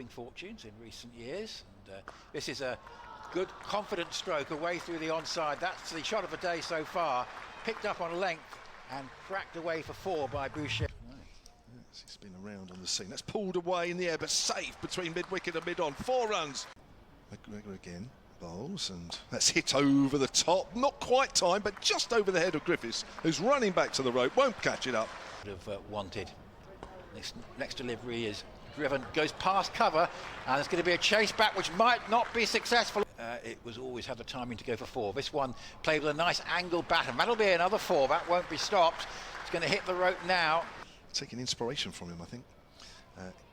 travelling fortunes in recent years. And this is a good, confident stroke away through the onside. That's the shot of the day so far. Picked up on length and cracked away for 4 by Boucher. Yes, he's been around on the scene. That's pulled away in the air, but safe between mid-wicket and mid-on. 4 runs. McGregor again. Bowls, and that's hit over the top. Not quite timed, but just over the head of Griffiths, who's running back to the rope. Won't catch it up. Would have wanted. This next delivery is driven, goes past cover, and there's going to be a chase back which might not be successful. It was always had the timing to go for 4. This one played with a nice angled bat, and that'll be another 4. That won't be stopped. It's going to hit the rope now. Taking inspiration from him, I think.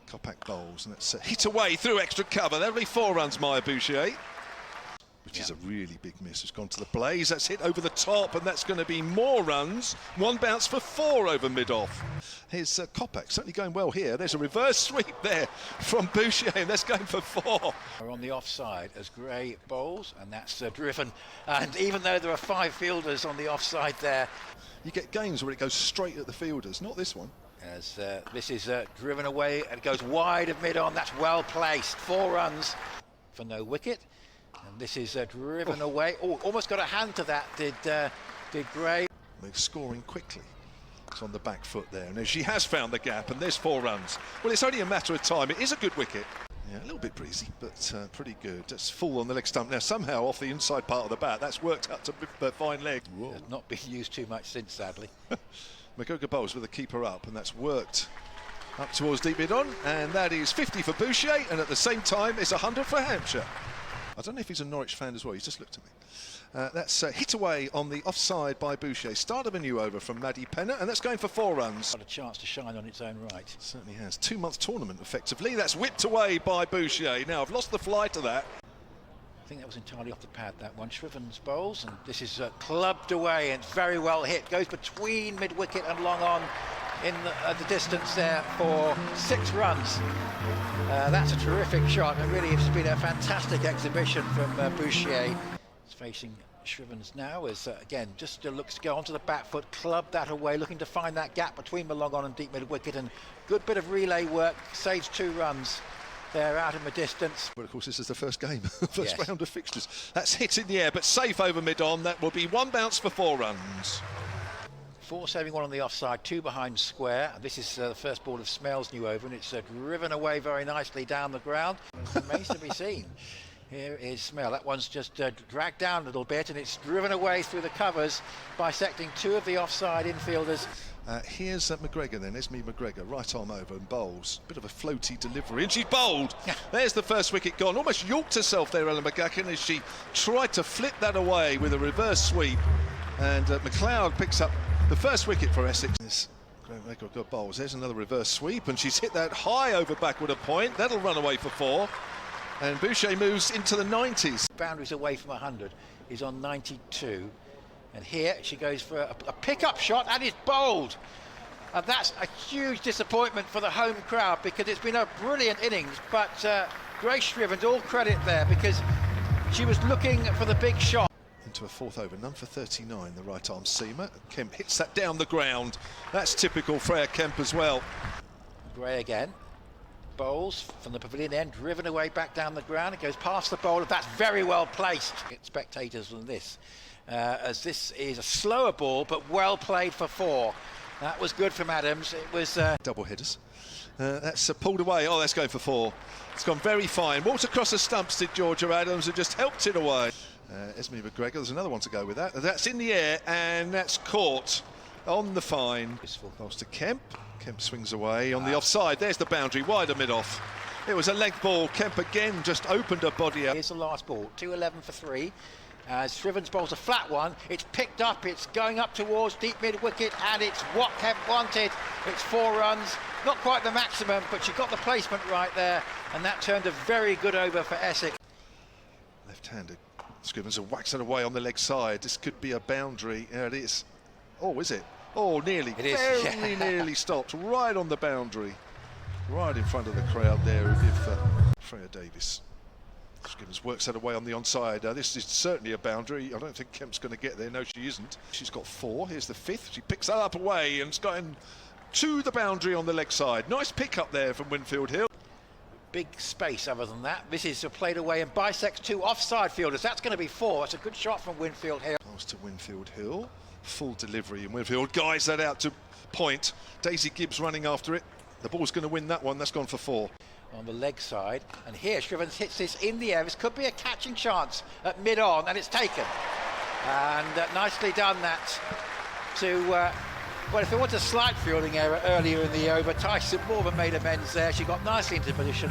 Kopak bowls, and that's hit away through extra cover. There'll be 4 runs, Maya Boucher. Which is a really big miss. It's gone to the blaze. That's hit over the top, and that's going to be more runs. 1 bounce for 4 over mid-off. Here's Kopak, certainly going well here. There's a reverse sweep there from Boucher, and that's going for 4. We're on the offside as Gray bowls, and that's driven. And even though there are 5 fielders on the offside there, you get games where it goes straight at the fielders. Not this one. As this is driven away and goes wide of mid-on. That's well placed. 4 runs for no wicket. And this is driven away. Oh, almost got a hand to that, did Gray. They're scoring quickly. It's on the back foot there. And she has found the gap, and there's 4 runs. Well, it's only a matter of time. It is a good wicket. Yeah, a little bit breezy, but pretty good. That's full on the leg stump. Now, somehow off the inside part of the bat, that's worked out to a fine leg. It's not been used too much since, sadly. McGregor bowls with the keeper up, and that's worked up towards deep mid-on. And that is 50 for Boucher, and at the same time, it's 100 for Hampshire. I don't know if he's a Norwich fan as well. He's just looked at me. That's hit away on the offside by Boucher. Start of a new over from Maddie Penna, and that's going for 4 runs. Got a chance to shine on its own right. Certainly has. 2-month tournament, effectively. That's whipped away by Boucher. Now, I've lost the fly to that. I think that was entirely off the pad, that one. Shriven's bowls, and this is clubbed away, and it's very well hit. Goes between mid-wicket and long on in the distance there for 6 runs. That's a terrific shot, and really it's been a fantastic exhibition from Boucher. He's facing Shrivens now as again just looks to go onto the back foot, club that away, looking to find that gap between the long on and deep mid wicket, and good bit of relay work, saves 2 runs there out in the distance. But of course this is the first game, first round of fixtures. That's hit in the air but safe over mid-on. That will be 1 bounce for 4 runs. 4 saving 1 on the offside, 2 behind square. This is the first ball of Smell's new over, and it's driven away very nicely down the ground. It remains to be seen. Here is Smell. That one's just dragged down a little bit, and it's driven away through the covers, bisecting 2 of the offside infielders. Here's McGregor then, Esme McGregor, right arm over and bowls. Bit of a floaty delivery, and she's bowled. There's the first wicket gone. Almost yawked herself there, Ellen McGuckin, as she tried to flip that away with a reverse sweep. And McLeod picks up the first wicket for Essex. This McGregor bowls. There's another reverse sweep, and she's hit that high over backward a point. That'll run away for 4. And Boucher moves into the 90s. Boundaries away from 100. He's on 92. And here she goes for a pick-up shot, and it's bowled. And that's a huge disappointment for the home crowd, because it's been a brilliant innings. But Grace Shrivens, all credit there, because she was looking for the big shot. Into a 4th over, none for 39, the right arm seamer. Kemp hits that down the ground. That's typical Freya Kemp as well. Gray again. Bowls from the pavilion end, driven away back down the ground. It goes past the bowler. That's very well placed. Spectators than this, as this is a slower ball, but well played for 4. That was good from Adams. It was double headers. That's pulled away. Oh, that's going for 4. It's gone very fine. Walked across the stumps, did Georgia Adams, and just helped it away. Esme McGregor, there's another one to go with that. That's in the air, and that's caught on the fine. Goes to Kemp. Kemp swings away on the offside. There's the boundary, wider mid-off. It was a leg ball. Kemp again just opened her body up. Here's the last ball, 2-11 for 3. As Shrivens bowls a flat one, it's picked up, it's going up towards deep mid-wicket, and it's what Kemp wanted. It's 4 runs, not quite the maximum, but she got the placement right there, and that turned a very good over for Essex. Left-handed. Scrivens will wax it away on the leg side. This could be a boundary. There it is. Oh, is it? Oh, nearly. It is. Very nearly stopped. Right on the boundary. Right in front of the crowd there with Freya Davis. Scrivens works that away on the onside. This is certainly a boundary. I don't think Kemp's going to get there. No, she isn't. She's got 4. Here's the 5th. She picks that up away and it's gotten to the boundary on the leg side. Nice pick up there from Winfield-Hill. big space other than that. This is played away and bisects two offside fielders. That's going to be 4. That's a good shot from Winfield-Hill. Pass to Winfield-Hill. Full delivery, and Winfield guides that out to point. Daisy Gibbs running after it. The ball's going to win that one. That's gone for 4. On the leg side, and here Shrivens hits this in the air. This could be a catching chance at mid-on, and it's taken. And nicely done that to, well, if there was a slight fielding error earlier in the over, Tyson more than made amends there. She got nicely into position.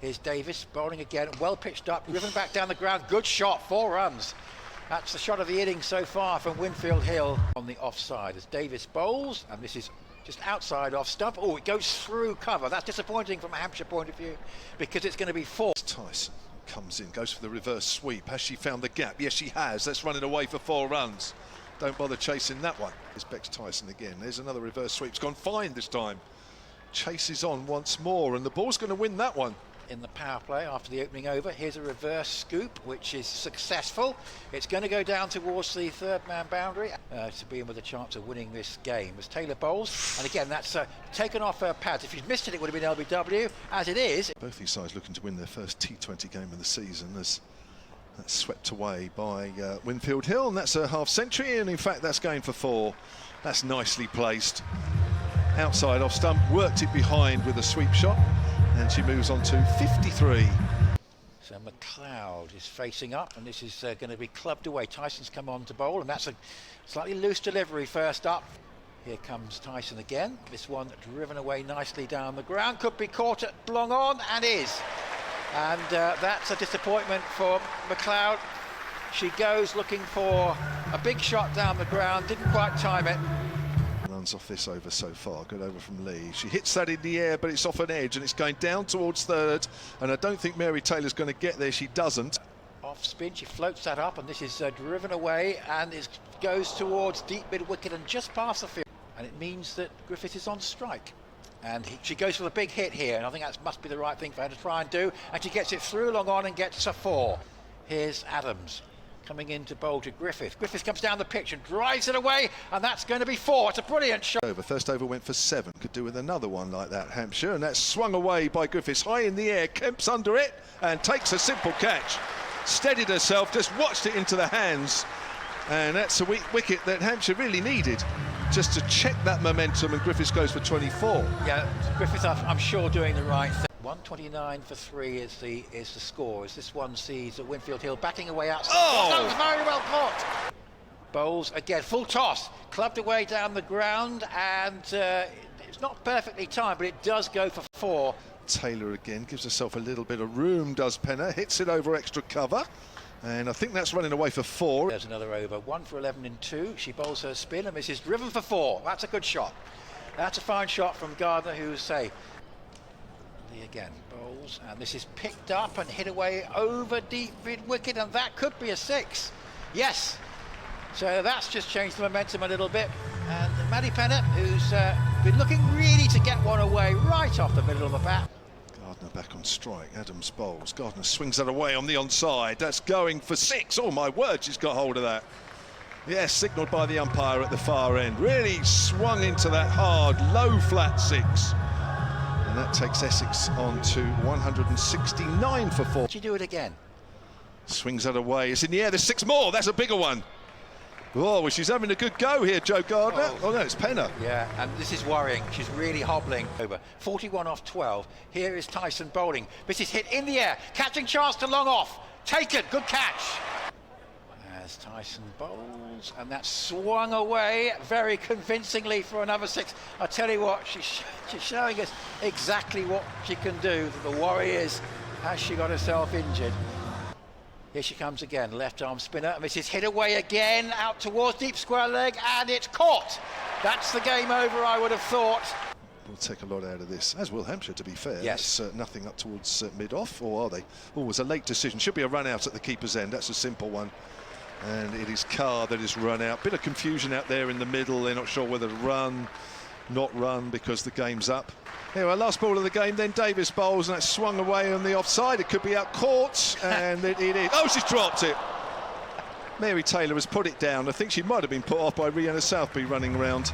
Here's Davis bowling again, well pitched up, driven back down the ground. Good shot, 4 runs. That's the shot of the innings so far from Winfield-Hill on the offside as Davis bowls, and this is just outside off stump. Oh, it goes through cover. That's disappointing from a Hampshire point of view because it's going to be 4. Tyson comes in, goes for the reverse sweep. Has she found the gap? Yes, she has. That's running away for 4 runs. Don't bother chasing that one. Here's Bex Tyson again. There's another reverse sweep. It's gone fine this time. Chases on once more, and the ball's going to win that one. In the power play after the opening over, here's a reverse scoop which is successful. It's going to go down towards the 3rd man boundary to be in with a chance of winning this game as Taylor bowls, and again that's taken off her pads. If she'd missed it, it would have been LBW. As it is, both these sides looking to win their first T20 game of the season as that's swept away by Winfield-Hill, and that's a half century, and in fact that's going for 4. That's nicely placed outside off stump, worked it behind with a sweep shot, and she moves on to 53. So McLeod is facing up, and this is going to be clubbed away. Tyson's come on to bowl, and that's a slightly loose delivery first up. Here comes Tyson again. This one driven away nicely down the ground. Could be caught at long on, and is. And that's a disappointment for McLeod. She goes looking for a big shot down the ground, didn't quite time it. Runs off this over so far. Good over from Lee. She hits that in the air, but it's off an edge and it's going down towards 3rd, and I don't think Mary Taylor's going to get there. She doesn't. Off spin, she floats that up, and this is driven away, and it goes towards deep mid wicket and just past the field, and it means that Griffith is on strike, and she goes for the big hit here, and I think that must be the right thing for her to try and do, and she gets it through long on and gets a 4. Here's Adams coming in to bowl to Griffith. Griffith comes down the pitch and drives it away, and that's going to be 4. It's a brilliant shot. First over went for 7. Could do with another one like that, Hampshire, and that's swung away by Griffiths. High in the air, Kemp's under it and takes a simple catch. Steadied herself, just watched it into the hands, and that's a weak wicket that Hampshire really needed just to check that momentum, and Griffiths goes for 24. Yeah, Griffiths, I'm sure, doing the right thing. 129 for 3 is the score, as this one sees Winfield-Hill batting away outside. Oh! That was very well caught. Bowls again, full toss, clubbed away down the ground, and it's not perfectly timed, but it does go for 4. Taylor again gives herself a little bit of room, does Penna, hits it over extra cover, and I think that's running away for 4. There's another over, 1 for 11 in 2. She bowls her spin, and this is driven for 4. That's a good shot. That's a fine shot from Gardner, who's say. Again bowls, and this is picked up and hit away over deep mid wicket, and that could be a 6. Yes, so that's just changed the momentum a little bit, and Maddie Penna, who's been looking really to get one away right off the middle of the bat. Gardner back on strike. Adams bowls. Gardner swings that away on the onside. That's going for 6. Oh my word, she's got hold of that. Yes, signalled by the umpire at the far end. Really swung into that hard low flat 6. And that takes Essex on to 169 for 4. Did you do it again? Swings that away. It's in the air. There's 6 more. That's a bigger one. Oh, well, she's having a good go here, Joe Gardner. Oh no, it's Penna. Yeah, and this is worrying. She's really hobbling over. 41 off 12. Here is Tyson bowling. This is hit in the air. Catching chance to long off. Taken. Good catch. As Tyson bowls, and that's swung away very convincingly for another 6. I tell you what, she's showing us exactly what she can do. The worry is, has she got herself injured? Here she comes again, left arm spinner, and this is hit away again, out towards deep square leg, and it's caught. That's the game over, I would have thought. We'll take a lot out of this, as will Hampshire, to be fair. Yes. Nothing up towards mid-off, or are they? Oh, it was a late decision. Should be a run out at the keeper's end. That's a simple one. And it is Carr that is run out. Bit of confusion out there in the middle. They're not sure whether to run, not run, because the game's up. Here, our last ball of the game, then Davis bowls, and that's swung away on the offside. It could be out caught, and it is. Oh, she's dropped it. Mary Taylor has put it down. I think she might have been put off by Rihanna Southby running around.